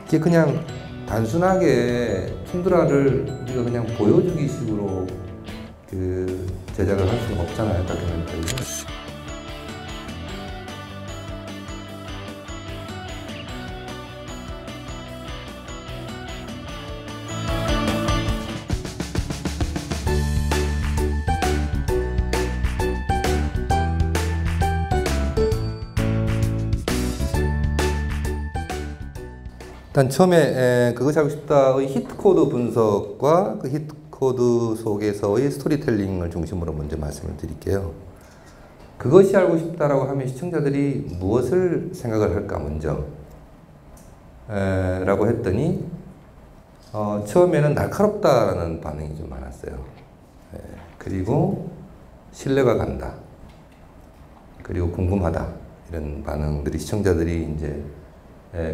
이게 그냥 단순하게 툰드라를 우리가 그냥 보여주기 식으로 그 제작을 할 수는 없잖아요, 다큐멘터리는. 일단 처음에 그것이 알고 싶다의 히트코드 분석과 그 히트코드 속에서의 스토리텔링을 중심으로 먼저 말씀을 드릴게요. 그것이 알고 싶다라고 하면 시청자들이 무엇을 생각을 할까 먼저 라고 했더니 처음에는 날카롭다라는 반응이 좀 많았어요. 그리고 신뢰가 간다. 그리고 궁금하다. 이런 반응들이 시청자들이 이제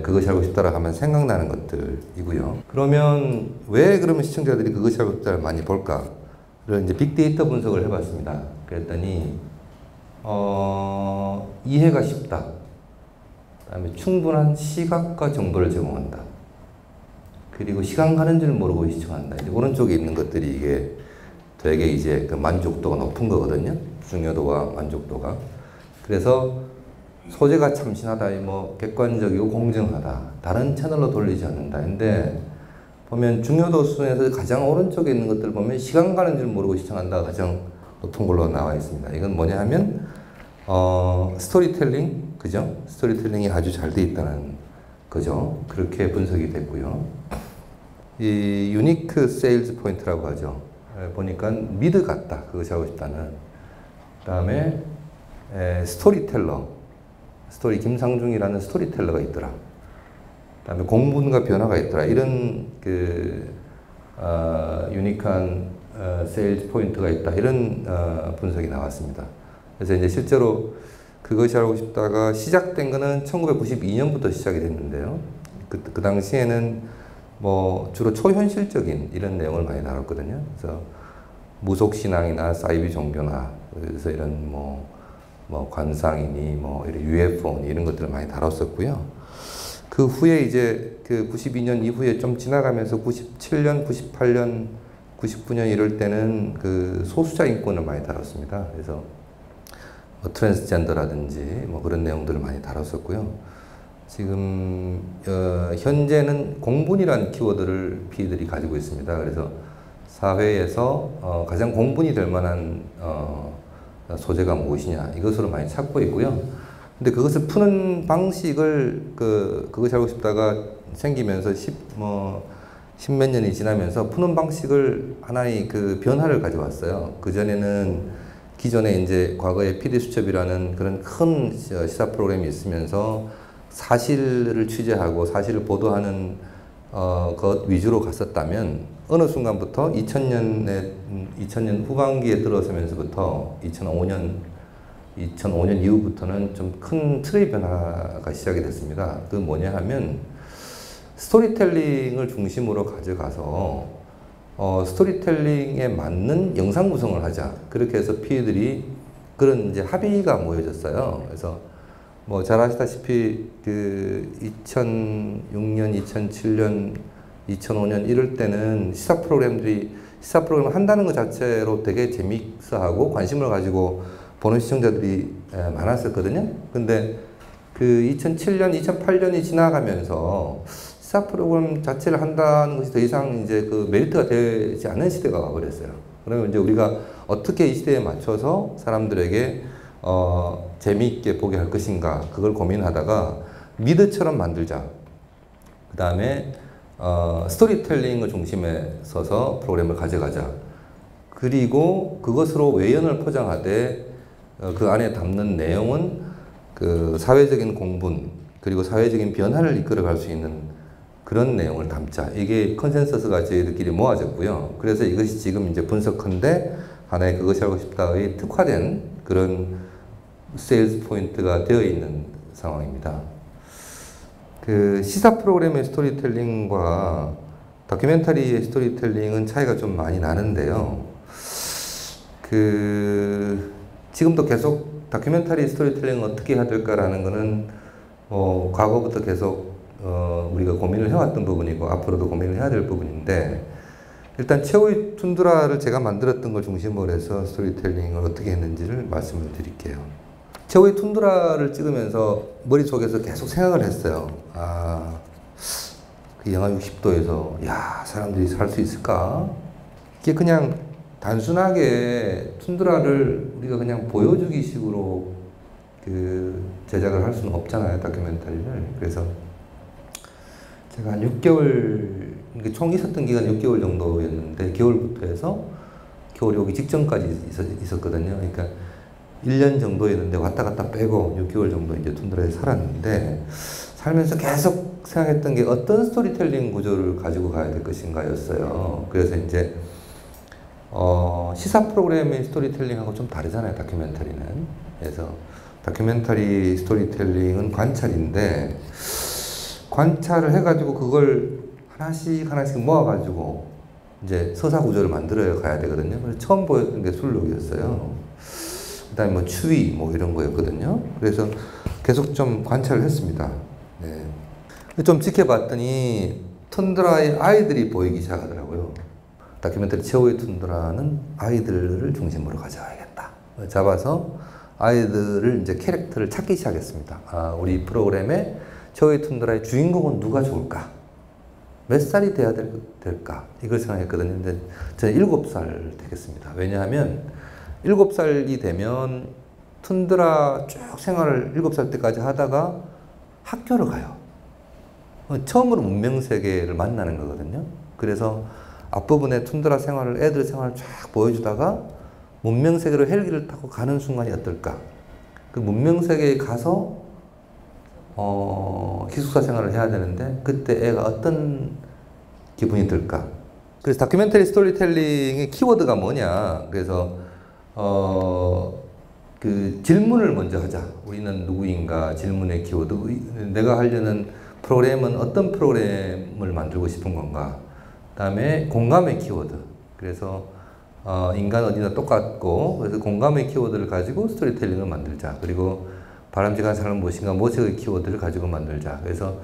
그것이 알고 싶다라고 하면 생각나는 것들이고요. 그러면 왜 그러면 시청자들이 그것이 알고 싶다를 많이 볼까를 이제 빅데이터 분석을 해봤습니다. 그랬더니 이해가 쉽다. 그다음에 충분한 시각과 정보를 제공한다. 그리고 시간 가는 줄 모르고 시청한다. 이제 오른쪽에 있는 것들이 이게 되게 이제 그 만족도가 높은 거거든요. 중요도와 만족도가. 그래서 소재가 참신하다, 뭐 객관적이고 공정하다, 다른 채널로 돌리지 않는다. 근데 보면 중요도 순에서 가장 오른쪽에 있는 것들을 보면 시간 가는 줄 모르고 시청한다가 가장 높은 걸로 나와 있습니다. 이건 뭐냐 하면 스토리텔링, 그죠? 스토리텔링이 아주 잘 돼 있다는 거죠. 그렇게 분석이 됐고요. 이 유니크 세일즈 포인트라고 하죠. 보니까 미드 같다, 그것이 하고 싶다는. 그 다음에 스토리텔러, 스토리 김상중이라는 스토리텔러가 있더라. 그 다음에 공분과 변화가 있더라. 이런 유니크한 세일즈 포인트가 있다. 이런 분석이 나왔습니다. 그래서 이제 실제로 그것이 알고 싶다가 시작된 거는 1992년부터 시작이 됐는데요. 그 당시에는 뭐 주로 초현실적인 이런 내용을 많이 다뤘거든요. 그래서 무속신앙이나 사이비 종교나 그래서 이런 뭐 관상이니 뭐 이런 UFO니 이런 것들을 많이 다뤘었고요. 그 후에 이제 그 92년 이후에 좀 지나가면서 97년, 98년, 99년 이럴 때는 그 소수자 인권을 많이 다뤘습니다. 그래서 뭐 트랜스젠더라든지 뭐 그런 내용들을 많이 다뤘었고요. 지금 현재는 공분이라는 키워드를 피들이 가지고 있습니다. 그래서 사회에서 가장 공분이 될 만한 소재가 무엇이냐 이것으로 많이 찾고 있고요. 근데 그것을 푸는 방식을 그것이 알고 싶다가 생기면서 십몇 년이 지나면서 푸는 방식을 하나의 그 변화를 가져왔어요. 그 전에는 기존에 이제 과거에 PD수첩이라는 그런 큰 시사 프로그램이 있으면서 사실을 취재하고 사실을 보도하는 것 위주로 갔었다면 어느 순간부터 2000년 후반기에 들어서면서부터 2005년 이후부터는 좀 큰 틀의 변화가 시작이 됐습니다. 그 뭐냐 하면 스토리텔링을 중심으로 가져가서 스토리텔링에 맞는 영상 구성을 하자. 그렇게 해서 PD들이 그런 이제 합의가 모여졌어요. 그래서 뭐 잘 아시다시피 그 2006년, 2007년, 2005년 이럴 때는 시사 프로그램을 한다는 것 자체로 되게 재미있어하고 관심을 가지고 보는 시청자들이 많았었거든요. 근데 그 2007년, 2008년이 지나가면서 시사 프로그램 자체를 한다는 것이 더 이상 이제 그 메리트가 되지 않은 시대가 와버렸어요. 그러면 이제 우리가 어떻게 이 시대에 맞춰서 사람들에게 재미있게 보게 할 것인가 그걸 고민하다가 미드처럼 만들자. 그 다음에 스토리텔링을 중심에 서서 프로그램을 가져가자. 그리고 그것으로 외연을 포장하되 그 안에 담는 내용은 그 사회적인 공분 그리고 사회적인 변화를 이끌어갈 수 있는 그런 내용을 담자. 이게 컨센서스가 저희들끼리 모아졌고요. 그래서 이것이 지금 이제 분석한데 하나의 그것이 알고 싶다의 특화된 그런 세일즈 포인트가 되어 있는 상황입니다. 그 시사 프로그램의 스토리텔링과 다큐멘터리의 스토리텔링은 차이가 좀 많이 나는데요. 지금도 계속 다큐멘터리 스토리텔링을 어떻게 해야 될까라는 거는 과거부터 계속 우리가 고민을 해왔던 부분이고 앞으로도 고민을 해야 될 부분인데, 일단 최후의 툰드라를 제가 만들었던 걸 중심으로 해서 스토리텔링을 어떻게 했는지를 말씀을 드릴게요. 최후의 툰드라를 찍으면서 머릿속에서 계속 생각을 했어요. 그 영하 60도에서 야, 사람들이 살 수 있을까? 이게 그냥 단순하게 툰드라를 우리가 그냥 보여주기 식으로 제작을 할 수는 없잖아요, 다큐멘터리를. 그래서 제가 한 6개월, 총 있었던 기간 6개월 정도였는데, 겨울부터 해서 겨울이 오기 직전까지 있었거든요. 그러니까 1년 정도였는데 왔다 갔다 빼고 6개월 정도 이제 툰드라에 살았는데, 살면서 계속 생각했던 게 어떤 스토리텔링 구조를 가지고 가야 될 것인가 였어요. 그래서 이제 시사 프로그램의 스토리텔링하고 좀 다르잖아요, 다큐멘터리는. 그래서 다큐멘터리 스토리텔링은 관찰인데, 관찰을 해가지고 그걸 하나씩 모아가지고 이제 서사 구조를 만들어 가야 되거든요. 그래서 처음 보였던 게 술록이었어요. 그 다음에 뭐 추위 뭐 이런 거였거든요. 그래서 계속 좀 관찰을 했습니다. 네. 좀 지켜봤더니 툰드라의 아이들이 보이기 시작하더라고요. 다큐멘터리 최후의 툰드라는 아이들을 중심으로 가져가야겠다. 잡아서 아이들을 이제 캐릭터를 찾기 시작했습니다. 우리 프로그램의 최후의 툰드라의 주인공은 누가 좋을까? 몇 살이 돼야 될까? 이걸 생각했거든요. 근데 저는 7살 되겠습니다. 왜냐하면 7살이 되면 툰드라 쭉 생활을 7살 때까지 하다가 학교를 가요. 처음으로 문명세계를 만나는 거거든요. 그래서 앞부분에 툰드라 생활을, 애들 생활을 쫙 보여주다가 문명세계로 헬기를 타고 가는 순간이 어떨까? 그 문명세계에 가서 기숙사 생활을 해야 되는데 그때 애가 어떤 기분이 들까? 그래서 다큐멘터리 스토리텔링의 키워드가 뭐냐? 그래서 그 질문을 먼저 하자. 우리는 누구인가? 질문의 키워드. 내가 하려는 프로그램은 어떤 프로그램을 만들고 싶은 건가? 그다음에 공감의 키워드. 그래서 인간 어디나 똑같고, 그래서 공감의 키워드를 가지고 스토리텔링을 만들자. 그리고 바람직한 사람은 무엇인가, 모색의 키워드를 가지고 만들자. 그래서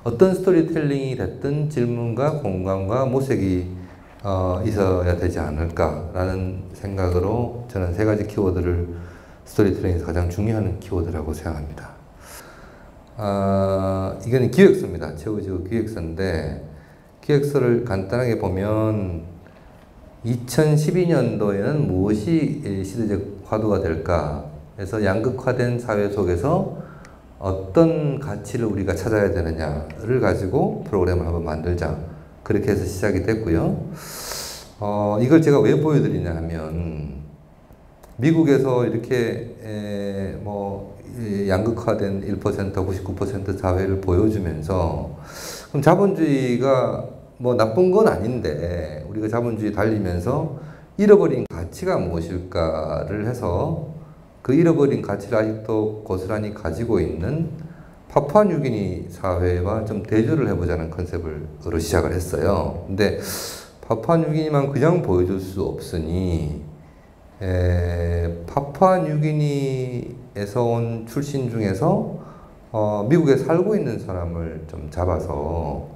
어떤 스토리텔링이 됐든 질문과 공감과 모색이 있어야 되지 않을까라는 생각으로 저는 3가지 키워드를 스토리텔링에서 가장 중요한 키워드라고 생각합니다. 이거는 기획서입니다. 최후지구 기획서인데, 기획서를 간단하게 보면 2012년도에는 무엇이 시대적 화두가 될까? 그래서 양극화된 사회 속에서 어떤 가치를 우리가 찾아야 되느냐를 가지고 프로그램을 한번 만들자. 그렇게 해서 시작이 됐고요. 이걸 제가 왜 보여드리냐 하면, 미국에서 이렇게 양극화된 1%, 99% 사회를 보여주면서, 그럼 자본주의가 뭐 나쁜 건 아닌데 우리가 자본주의 달리면서 잃어버린 가치가 무엇일까를 해서 그 잃어버린 가치를 아직도 고스란히 가지고 있는 파푸아뉴기니 사회와 좀 대조를 해보자는 컨셉으로 시작을 했어요. 근데 파푸아뉴기니만 그냥 보여줄 수 없으니 파푸아뉴기니에서 온 출신 중에서 미국에 살고 있는 사람을 좀 잡아서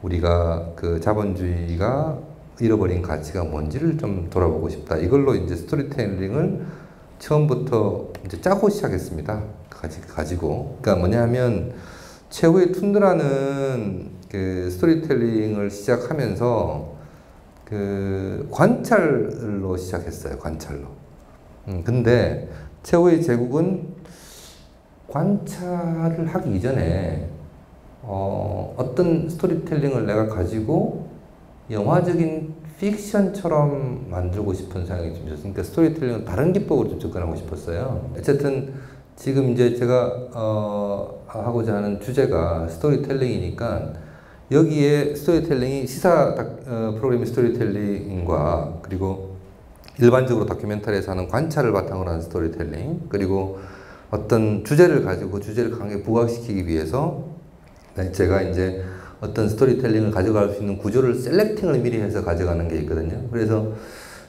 우리가 그 자본주의가 잃어버린 가치가 뭔지를 좀 돌아보고 싶다. 이걸로 이제 스토리텔링을 처음부터 이제 짜고 시작했습니다. 가지고. 그러니까 뭐냐면 최후의 툰드라는 그 스토리텔링을 시작하면서 그 관찰로 시작했어요. 관찰로. 근데 최후의 제국은 관찰을 하기 이전에 어떤 스토리텔링을 내가 가지고 영화적인 픽션처럼 만들고 싶은 생각이 좀 있었어요. 그러니까 스토리텔링은 다른 기법으로 좀 접근하고 싶었어요. 어쨌든 지금 이제 제가 하고자 하는 주제가 스토리텔링이니까 여기에 스토리텔링이 시사 프로그램의 스토리텔링과 그리고 일반적으로 다큐멘터리에서 하는 관찰을 바탕으로 하는 스토리텔링, 그리고 어떤 주제를 가지고 그 주제를 강하게 부각시키기 위해서 제가 이제 어떤 스토리텔링을 가져갈 수 있는 구조를 셀렉팅을 미리 해서 가져가는 게 있거든요. 그래서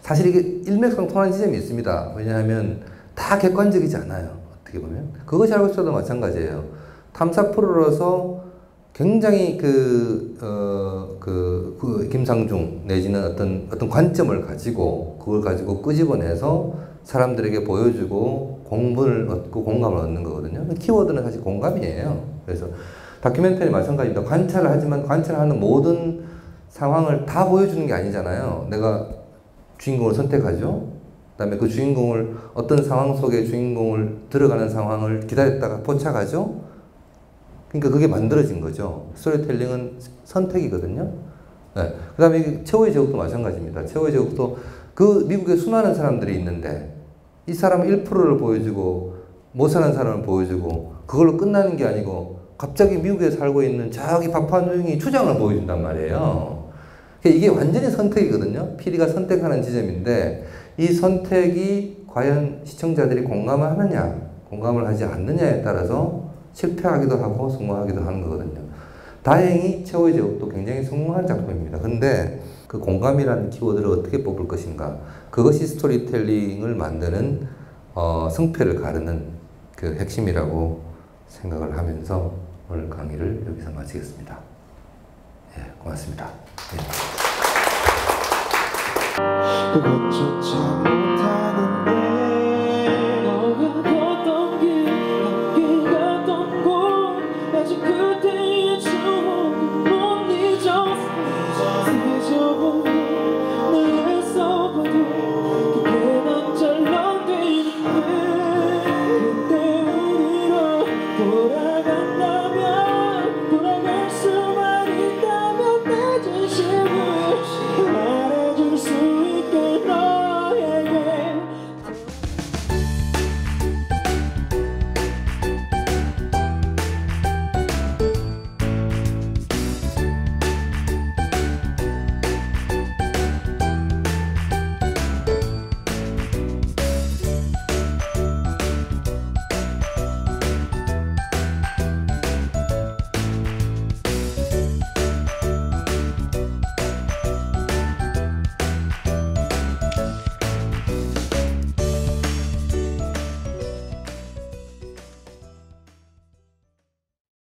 사실 이게 일맥상통하는 지점이 있습니다. 왜냐하면 다 객관적이지 않아요. 어떻게 보면. 그것이 알고 있어도 마찬가지예요. 탐사 프로로서 굉장히 그 김상중 내지는 어떤 관점을 가지고 그걸 가지고 끄집어내서 사람들에게 보여주고 공분을 얻고 공감을 얻는 거거든요. 키워드는 사실 공감이에요. 그래서 다큐멘터리 마찬가지입니다. 관찰을 하지만 관찰하는 모든 상황을 다 보여주는 게 아니잖아요. 내가 주인공을 선택하죠. 그다음에 그 주인공을 어떤 상황 속에 주인공을 들어가는 상황을 기다렸다가 포착하죠. 그러니까 그게 만들어진 거죠. 스토리텔링은 선택이거든요. 네. 그 다음에 최후의 제국도 마찬가지입니다. 최후의 제국도 그 미국에 수많은 사람들이 있는데 이 사람은 1%를 보여주고 못 사는 사람을 보여주고 그걸로 끝나는 게 아니고 갑자기 미국에 살고 있는 저기 파푸아뉴기니 추장을 보여준단 말이에요. 이게 완전히 선택이거든요. PD가 선택하는 지점인데 이 선택이 과연 시청자들이 공감을 하느냐 공감을 하지 않느냐에 따라서 실패하기도 하고 성공하기도 하는 거거든요. 다행히 최후의 제국도 굉장히 성공한 작품입니다. 근데 그 공감이라는 키워드를 어떻게 뽑을 것인가 그것이 스토리텔링을 만드는 성패를 가르는 그 핵심이라고 생각을 하면서 오늘 강의를 여기서 마치겠습니다. 예, 고맙습니다. 예. 그것조차 못하는데